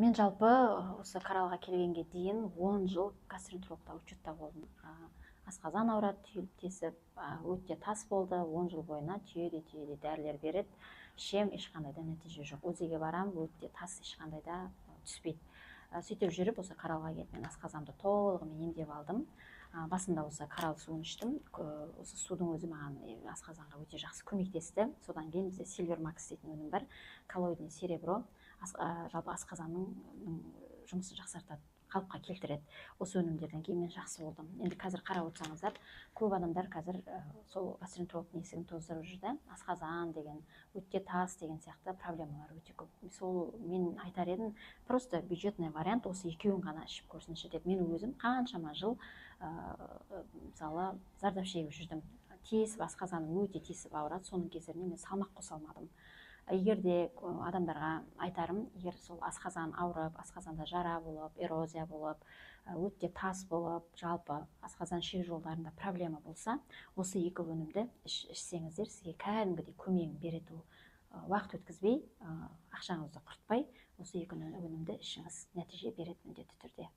Мен жалпы осы Каралға келгенге дейін 10 жыл гастроэнтерологта учетта болдым. Асқазан ауырады, түйіліп тесіп, өте тас болды. 10 жыл бойына түйеде дәрілер береді. Ішем, ешқандай да нәтиже жоқ. ОЗ-ге барам, өте тас ешқандай да түспейді. Сөйтіп жүріп, осы Каралға келіп, мен асқазанды толығымен емдеп алдым. Басында осы Карал суын іштім. Осы судың өзі маған асқазанға өте жақсы көмектесті. Содан кейін бізде Silver Max дейтін өнім бар. Коллоидный серебро. Жалпы асқазанның жұмысын жақсартады, қалыпқа келтіреді. Осы өнімдерден кейін мен жақсы болдым. Енді қазір қарап отырсаңыздар, көп адамдар қазір сол гастроэнтерологтың есігін тоздырып жүрді. Асқазан деген, өте тас деген сияқты проблемалар өте көп. Сол мен айтар едім, просто бюджетный вариант осы екеуін ғана ішіп көрсінші деп. Мен өзім қаншама жыл мысалы зардап шегіп жүрдім. Тесіп, асқазаным өте тесіп ауырады. Соның кесірінен мен салмақ қоса алмадым. Егер де адамдарға айтарым, егер сол асқазан ауырып, асқазанда жара болып, эрозия болып, өте тас болып, жалпы асқазан ішек жолдарында проблема болса, осы екі өнімді ішсеңіздер, сізге кәдімгідей көмегін береді. Уақыт өткізбей, ақшаңызды құртпай, осы екі өнімді ішіңіз, нәтиже береді міндетті түрде.